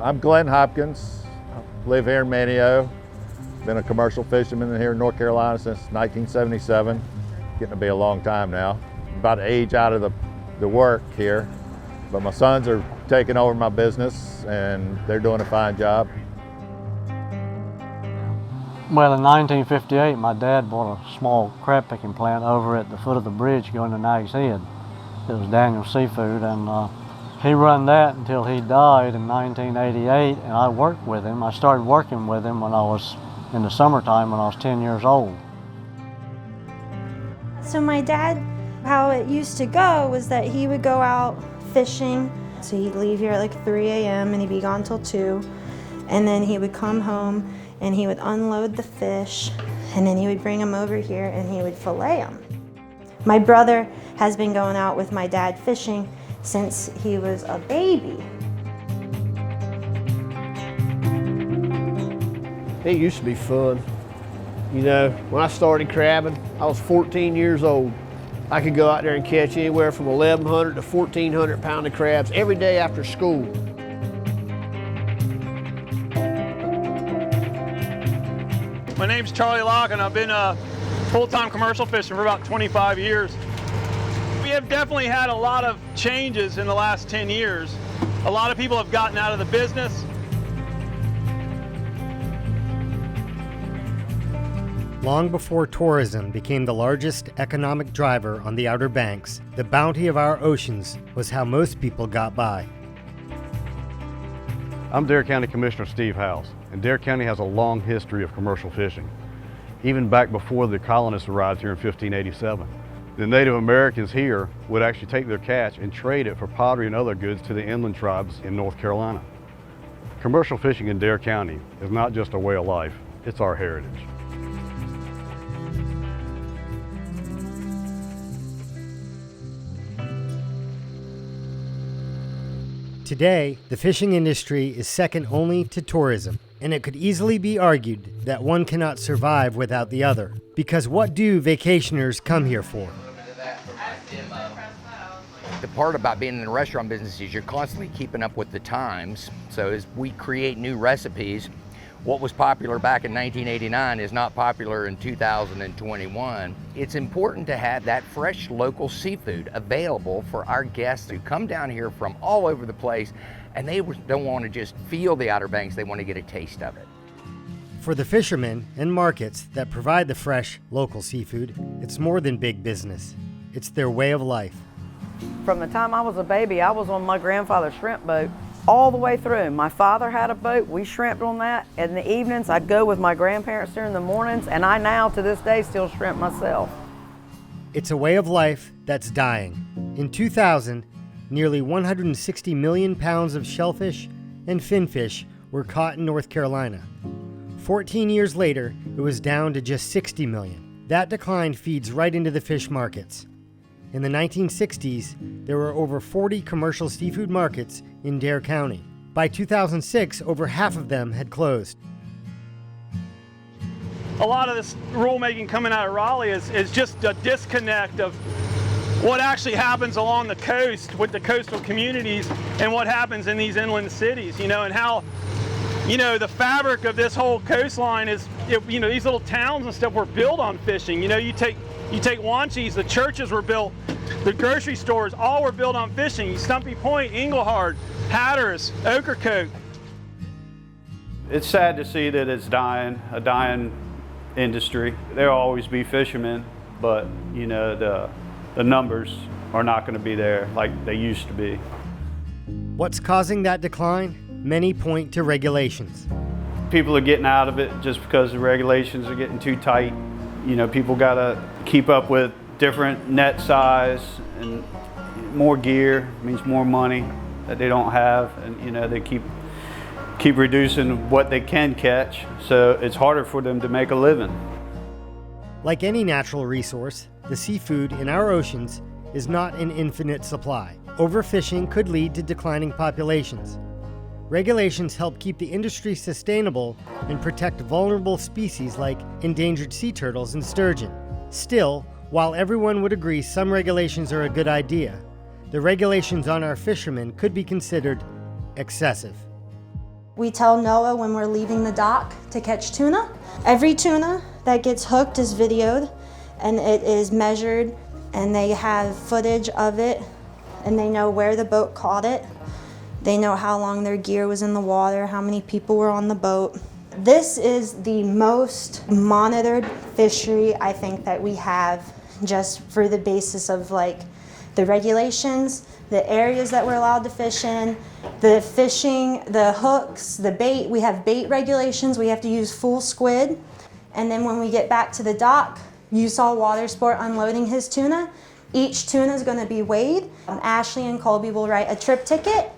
I'm Glenn Hopkins. I live here in Manio. Been a commercial fisherman here in North Carolina since 1977. Getting to be a long time now. About to age out of the work here, but my sons are taking over my business and they're doing a fine job. Well, in 1958, my dad bought a small crab picking plant over at the foot of the bridge going to Nag's Head. It was Daniel Seafood, and he run that until he died in 1988, and I worked with him. I started working with him when I was in the summertime when I was 10 years old. So my dad, how it used to go was that he would go out fishing. So he'd leave here at like 3 a.m. and he'd be gone till 2. And then he would come home and he would unload the fish, and then he would bring them over here and he would fillet them. My brother has been going out with my dad fishing since he was a baby. It used to be fun. You know, when I started crabbing, I was 14 years old. I could go out there and catch anywhere from 1,100 to 1,400 pound of crabs every day after school. My name's Charlie Locke, and I've been full-time commercial fishing for about 25 years. We have definitely had a lot of changes in the last 10 years. A lot of people have gotten out of the business. Long before tourism became the largest economic driver on the Outer Banks, the bounty of our oceans was how most people got by. I'm Dare County Commissioner Steve House, and Dare County has a long history of commercial fishing, even back before the colonists arrived here in 1587. The Native Americans here would actually take their catch and trade it for pottery and other goods to the inland tribes in North Carolina. Commercial fishing in Dare County is not just a way of life, it's our heritage. Today, the fishing industry is second only to tourism, and it could easily be argued that one cannot survive without the other. Because what do vacationers come here for? The part about being in the restaurant business is you're constantly keeping up with the times. So as we create new recipes, what was popular back in 1989 is not popular in 2021. It's important to have that fresh local seafood available for our guests who come down here from all over the place, and they don't want to just feel the Outer Banks, they want to get a taste of it. For the fishermen and markets that provide the fresh local seafood, it's more than big business. It's their way of life. From the time I was a baby, I was on my grandfather's shrimp boat all the way through. My father had a boat, we shrimped on that. In the evenings, I'd go with my grandparents during the mornings, and I now, to this day, still shrimp myself. It's a way of life that's dying. In 2000, nearly 160 million pounds of shellfish and finfish were caught in North Carolina. 14 years later, it was down to just 60 million. That decline feeds right into the fish markets. In the 1960s, there were over 40 commercial seafood markets in Dare County. By 2006, over half of them had closed. A lot of this rulemaking coming out of Raleigh is just a disconnect of what actually happens along the coast with the coastal communities and what happens in these inland cities, you know, and how, you know, the fabric of this whole coastline is, you know, these little towns and stuff were built on fishing. You know, you take Wanchese, the churches were built, the grocery stores, all were built on fishing. Stumpy Point, Englehart, Hatters, Ocracoke. It's sad to see that it's dying, a dying industry. There'll always be fishermen, but you know, the numbers are not going to be there like they used to be. What's causing that decline? Many point to regulations. People are getting out of it just because the regulations are getting too tight. You know, people got to keep up with different net size, and more gear means more money that they don't have, and you know, they keep reducing what they can catch, so it's harder for them to make a living. Like any natural resource, the seafood in our oceans is not an infinite supply. Overfishing could lead to declining populations. Regulations help keep the industry sustainable and protect vulnerable species like endangered sea turtles and sturgeon. Still, while everyone would agree some regulations are a good idea, the regulations on our fishermen could be considered excessive. We tell Noah when we're leaving the dock to catch tuna. Every tuna that gets hooked is videoed and it is measured, and they have footage of it, and they know where the boat caught it. They know how long their gear was in the water, how many people were on the boat. This is the most monitored fishery I think that we have, just for the basis of like the regulations, the areas that we're allowed to fish in, the fishing, the hooks, the bait. We have bait regulations. We have to use full squid. And then when we get back to the dock, you saw Water Sport unloading his tuna. Each tuna is going to be weighed. Ashley and Colby will write a trip ticket,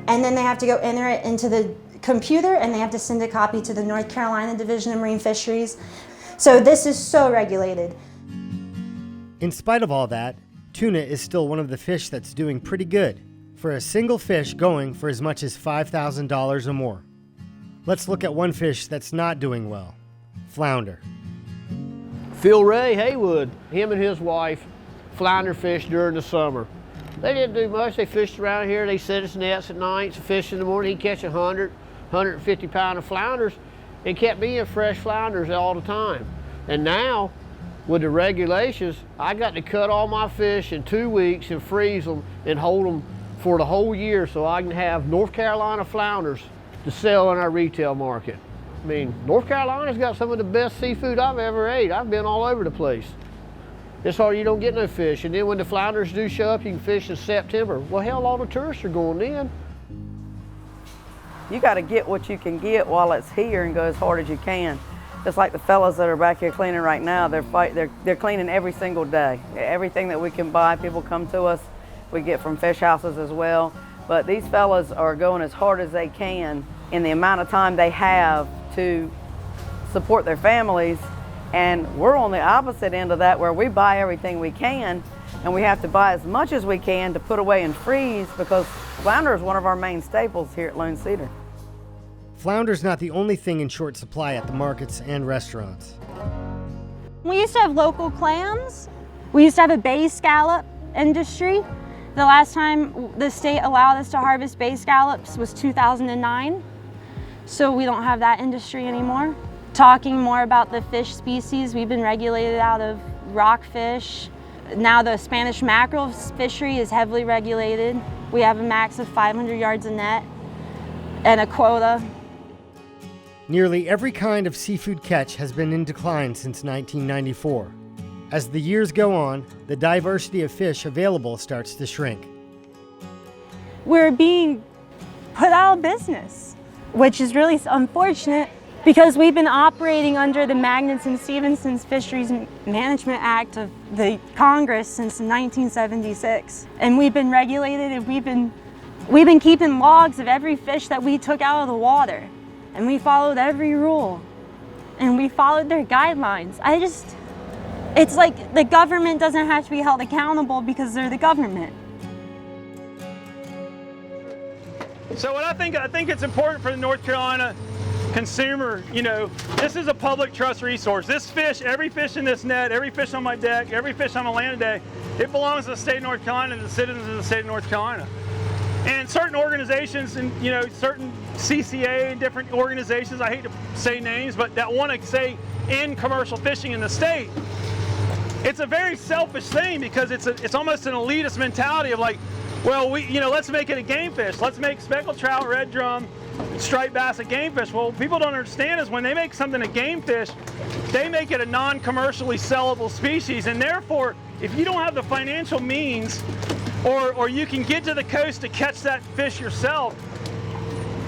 and then they have to go enter it into the computer, and they have to send a copy to the North Carolina Division of Marine Fisheries. So this is so regulated. In spite of all that, tuna is still one of the fish that's doing pretty good, for a single fish going for as much as $5,000 or more. Let's look at one fish that's not doing well: flounder. Phil Ray Haywood, him and his wife flounder fished during the summer. They didn't do much. They fished around here. They set his nets at night, fish in the morning. He'd catch 100, 150 pound of flounders, and kept being fresh flounders all the time. And now, with the regulations, I got to cut all my fish in 2 weeks and freeze them and hold them for the whole year so I can have North Carolina flounders to sell in our retail market. I mean, North Carolina's got some of the best seafood I've ever ate. I've been all over the place. It's hard, you don't get no fish. And then when the flounders do show up, you can fish in September. Well, hell, all the tourists are going in. You got to get what you can get while it's here and go as hard as you can. Just like the fellas that are back here cleaning right now, they're cleaning every single day. Everything that we can buy, people come to us. We get from fish houses as well. But these fellas are going as hard as they can in the amount of time they have to support their families. And we're on the opposite end of that, where we buy everything we can, and we have to buy as much as we can to put away and freeze, because flounder is one of our main staples here at Lone Cedar. Flounder's not the only thing in short supply at the markets and restaurants. We used to have local clams. We used to have a bay scallop industry. The last time the state allowed us to harvest bay scallops was 2009. So we don't have that industry anymore. Talking more about the fish species, we've been regulated out of rockfish. Now the Spanish mackerel fishery is heavily regulated. We have a max of 500 yards of net and a quota. Nearly every kind of seafood catch has been in decline since 1994. As the years go on, the diversity of fish available starts to shrink. We're being put out of business, which is really unfortunate, because we've been operating under the Magnuson-Stevenson's Fisheries Management Act of the Congress since 1976. And we've been regulated, and we've been keeping logs of every fish that we took out of the water. And we followed every rule. And we followed their guidelines. It's like the government doesn't have to be held accountable because they're the government. So what I think it's important for the North Carolina consumer, this is a public trust resource. This fish, every fish in this net, every fish on my deck, every fish on the land today, it belongs to the state of North Carolina and the citizens of the state of North Carolina. And certain organizations and certain CCA and different organizations, I hate to say names, but that want to say end commercial fishing in the state, it's a very selfish thing, because it's almost an elitist mentality of like, well, let's make it a game fish. Let's make speckled trout, red drum, striped bass a game fish. Well, people don't understand is when they make something a game fish, they make it a non-commercially sellable species, and therefore, if you don't have the financial means, or you can get to the coast to catch that fish yourself,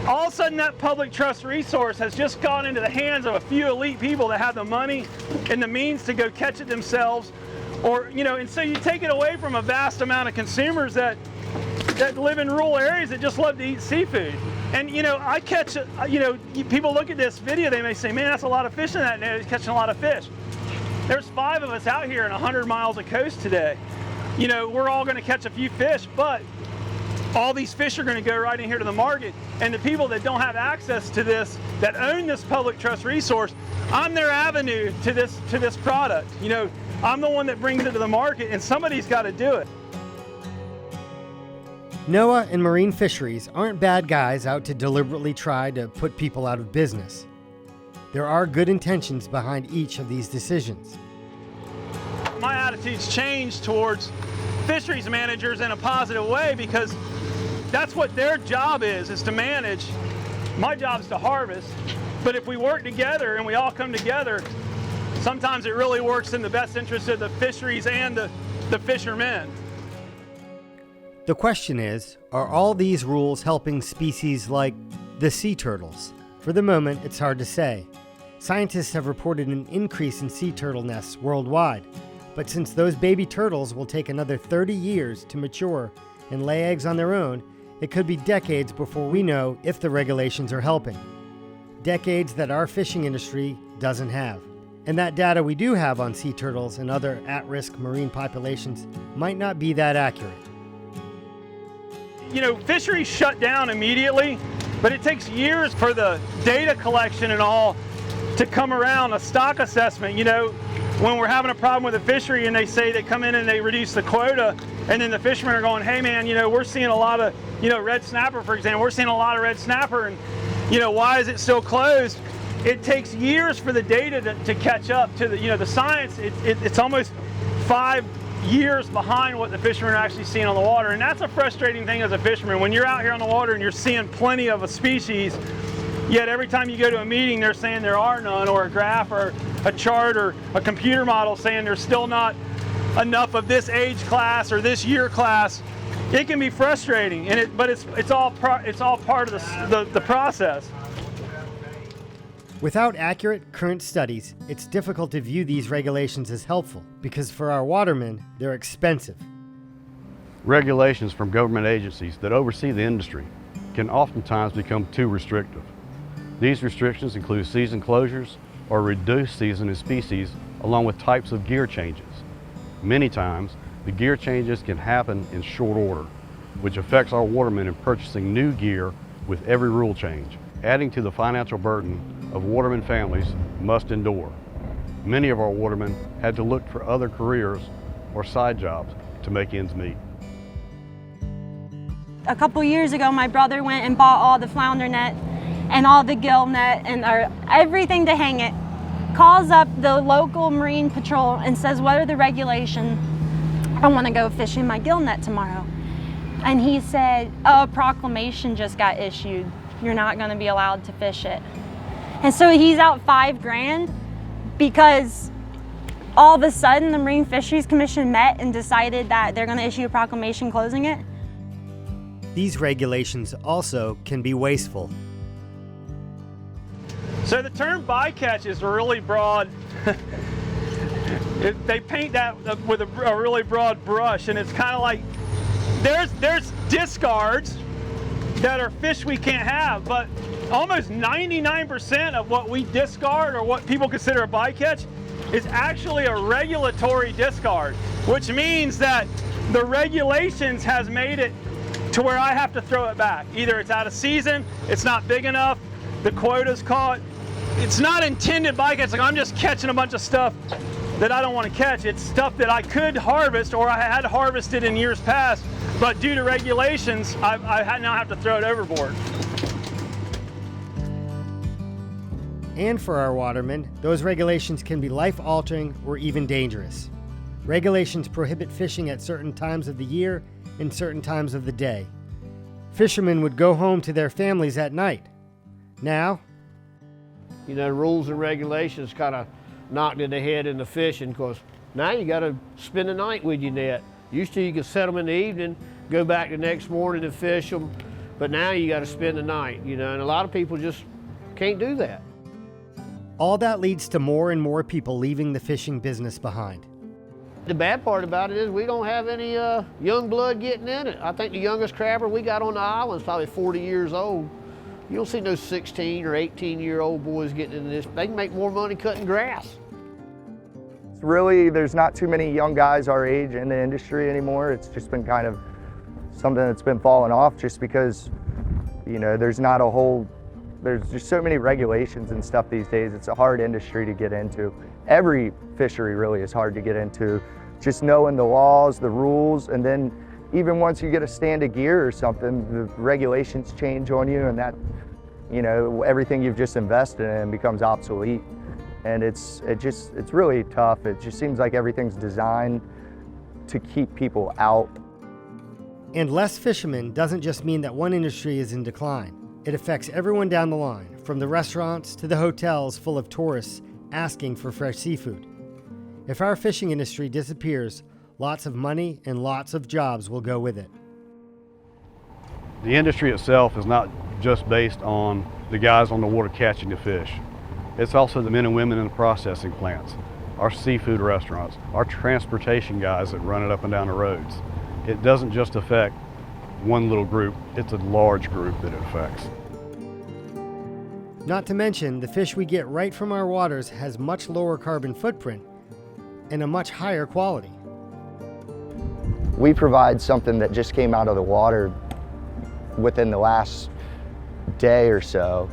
all of a sudden that public trust resource has just gone into the hands of a few elite people that have the money and the means to go catch it themselves, and so you take it away from a vast amount of consumers that live in rural areas that just love to eat seafood. And I catch, people look at this video, they may say, man, that's a lot of fish in that net, he's catching a lot of fish. There's 5 of us out here in 100 miles of coast today. We're all gonna catch a few fish, but all these fish are gonna go right in here to the market. And the people that don't have access to this, that own this public trust resource, I'm their avenue to this product. I'm the one that brings it to the market, and somebody's gotta do it. NOAA and marine fisheries aren't bad guys out to deliberately try to put people out of business. There are good intentions behind each of these decisions. My attitude's changed towards fisheries managers in a positive way because that's what their job is to manage. My job is to harvest, but if we work together and we all come together, sometimes it really works in the best interest of the fisheries and the fishermen. The question is, are all these rules helping species like the sea turtles? For the moment, it's hard to say. Scientists have reported an increase in sea turtle nests worldwide, but since those baby turtles will take another 30 years to mature and lay eggs on their own, it could be decades before we know if the regulations are helping. Decades that our fishing industry doesn't have. And that data we do have on sea turtles and other at-risk marine populations might not be that accurate. You know, fisheries shut down immediately, but it takes years for the data collection and all to come around, a stock assessment. You know, when we're having a problem with a fishery and they say they come in and they reduce the quota, and then the fishermen are going, hey man, you know, we're seeing a lot of, you know, red snapper, for example, we're seeing a lot of red snapper, and, you know, why is it still closed? It takes years for the data to catch up to the, you know, the science. It's almost 5 years behind what the fishermen are actually seeing on the water, and that's a frustrating thing as a fisherman. When you're out here on the water and you're seeing plenty of a species, yet every time you go to a meeting they're saying there are none, or a graph or a chart or a computer model saying there's still not enough of this age class or this year class. It can be frustrating, and but it's all part of the process. Without accurate current studies, it's difficult to view these regulations as helpful because for our watermen, they're expensive. Regulations from government agencies that oversee the industry can oftentimes become too restrictive. These restrictions include season closures or reduced season and species, along with types of gear changes. Many times, the gear changes can happen in short order, which affects our watermen in purchasing new gear with every rule change, adding to the financial burden of watermen families must endure. Many of our watermen had to look for other careers or side jobs to make ends meet. A couple years ago, my brother went and bought all the flounder net and all the gill net and everything to hang it, calls up the local marine patrol and says, what are the regulations? I want to go fishing my gill net tomorrow. And he said, oh, a proclamation just got issued. You're not going to be allowed to fish it. And so he's out $5,000 because all of a sudden the Marine Fisheries Commission met and decided that they're going to issue a proclamation closing it. These regulations also can be wasteful. So the term bycatch is really broad. They paint that with a really broad brush, and it's kind of like there's discards that are fish we can't have, but almost 99% of what we discard or what people consider a bycatch is actually a regulatory discard, which means that the regulations has made it to where I have to throw it back. Either it's out of season, it's not big enough, the quota's caught. It's not intended bycatch, like I'm just catching a bunch of stuff that I don't want to catch. It's stuff that I could harvest or I had harvested in years past, but due to regulations, I now have to throw it overboard. And for our watermen, those regulations can be life-altering or even dangerous. Regulations prohibit fishing at certain times of the year and certain times of the day. Fishermen would go home to their families at night. Now, you know, rules and regulations kind of knocked it ahead in the fishing, because now you got to spend the night with your net. Used to you could set them in the evening, go back the next morning and fish them, but now you got to spend the night, you know, and a lot of people just can't do that. all that leads to more and more people leaving the fishing business behind. The bad part about it is we don't have any young blood getting in it. I think the youngest crabber we got on the island is probably 40 years old. You don't see no 16 or 18-year-old boys getting into this. They can make more money cutting grass. Really, there's not too many young guys our age in the industry anymore. It's just been kind of something that's been falling off just because, you know, there's just so many regulations and stuff these days. It's a hard industry to get into. Every fishery really is hard to get into. Just knowing the laws, the rules, and then even once you get a stand of gear or something, the regulations change on you, and that, you know, everything you've just invested in becomes obsolete. And it's really tough. It just seems like everything's designed to keep people out. And less fishermen doesn't just mean that one industry is in decline. It affects everyone down the line, from the restaurants to the hotels full of tourists asking for fresh seafood. If our fishing industry disappears, lots of money and lots of jobs will go with it. The industry itself is not just based on the guys on the water catching the fish. It's also the men and women in the processing plants, our seafood restaurants, our transportation guys that run it up and down the roads. It doesn't just affect one little group, it's a large group that it affects. Not to mention, the fish we get right from our waters has much lower carbon footprint and a much higher quality. We provide something that just came out of the water within the last day or so,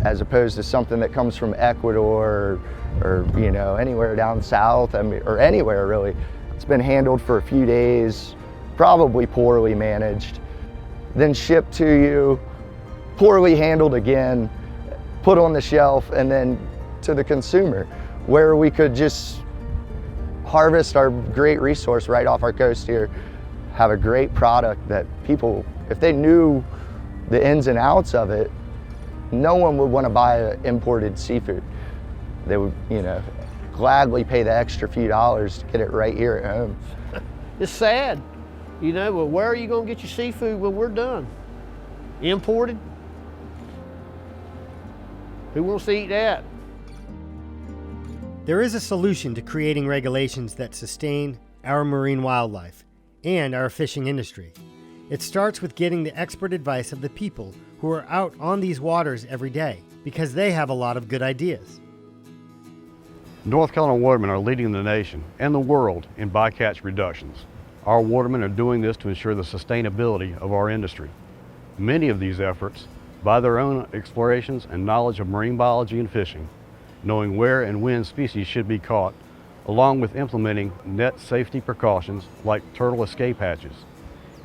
as opposed to something that comes from Ecuador or you know, anywhere down south, or anywhere really. It's been handled for a few days, probably poorly managed, then shipped to you, poorly handled again, put on the shelf, and then to the consumer, where we could just harvest our great resource right off our coast here, have a great product that people, if they knew the ins and outs of it, no one would want to buy imported seafood. They would, you know, gladly pay the extra few dollars to get it right here at home. It's sad. You know, well, where are you going to get your seafood when we're done? Imported? Who wants to eat that? There is a solution to creating regulations that sustain our marine wildlife and our fishing industry. It starts with getting the expert advice of the people who are out on these waters every day, because they have a lot of good ideas. North Carolina watermen are leading the nation and the world in bycatch reductions. Our watermen are doing this to ensure the sustainability of our industry. Many of these efforts, by their own explorations and knowledge of marine biology and fishing, knowing where and when species should be caught, along with implementing net safety precautions like turtle escape hatches.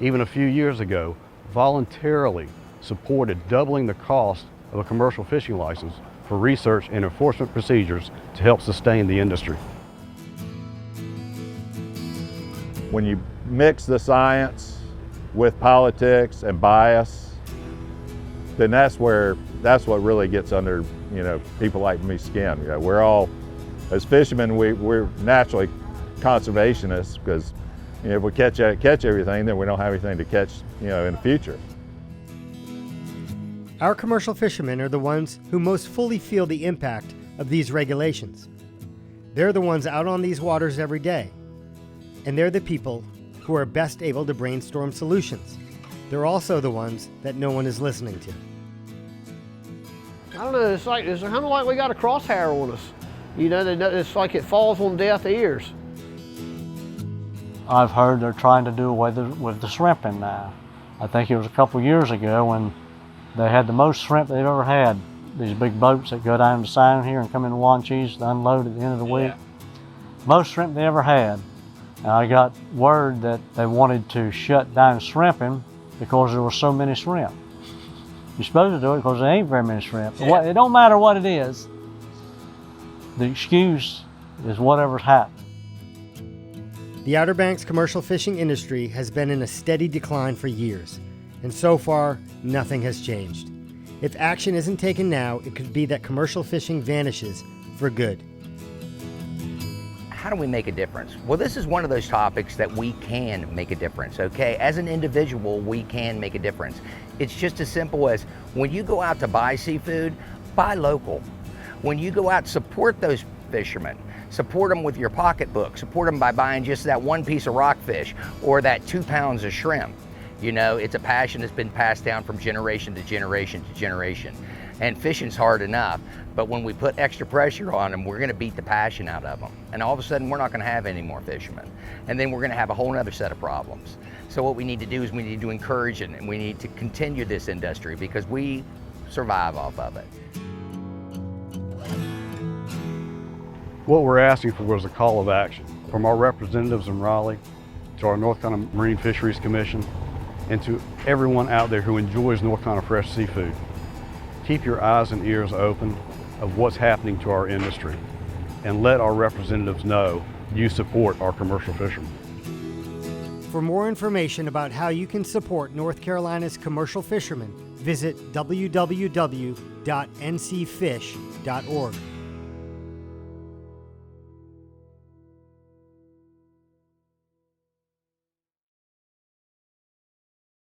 Even a few years ago, voluntarily supported doubling the cost of a commercial fishing license for research and enforcement procedures to help sustain the industry. When you mix the science with politics and bias, then that's what really gets under, you know, people like me skin. You know, we're all, as fishermen, we're naturally conservationists, because, you know, if we catch everything, then we don't have anything to catch, you know, in the future. Our commercial fishermen are the ones who most fully feel the impact of these regulations. They're the ones out on these waters every day, and they're the people who are best able to brainstorm solutions. They're also the ones that no one is listening to. I don't know, it's kind of like we got a crosshair on us. You know, it's like it falls on deaf ears. I've heard they're trying to do away with the shrimping now. I think it was a couple years ago when they had the most shrimp they've ever had. These big boats that go down the Sound here and come in Wanchese to unload at the end of the week. Most shrimp they ever had. And I got word that they wanted to shut down shrimping because there were so many shrimp. You're supposed to do it because there ain't very many shrimp. Yeah. It don't matter what it is. The excuse is whatever's happening. The Outer Banks commercial fishing industry has been in a steady decline for years, and so far, nothing has changed. If action isn't taken now, it could be that commercial fishing vanishes for good. How do we make a difference? Well, this is one of those topics that we can make a difference, okay? As an individual, we can make a difference. It's just as simple as when you go out to buy seafood, buy local. When you go out, support those fishermen. Support them with your pocketbook. Support them by buying just that one piece of rockfish or that 2 pounds of shrimp. You know, it's a passion that's been passed down from generation to generation to generation. And fishing's hard enough, but when we put extra pressure on them, we're gonna beat the passion out of them. And all of a sudden, we're not gonna have any more fishermen. And then we're gonna have a whole other set of problems. So what we need to do is we need to encourage it, and we need to continue this industry because we survive off of it. What we're asking for is a call of action from our representatives in Raleigh to our North Carolina Marine Fisheries Commission, and to everyone out there who enjoys North Carolina fresh seafood. Keep your eyes and ears open of what's happening to our industry, and let our representatives know you support our commercial fishermen. For more information about how you can support North Carolina's commercial fishermen, visit www.ncfish.org.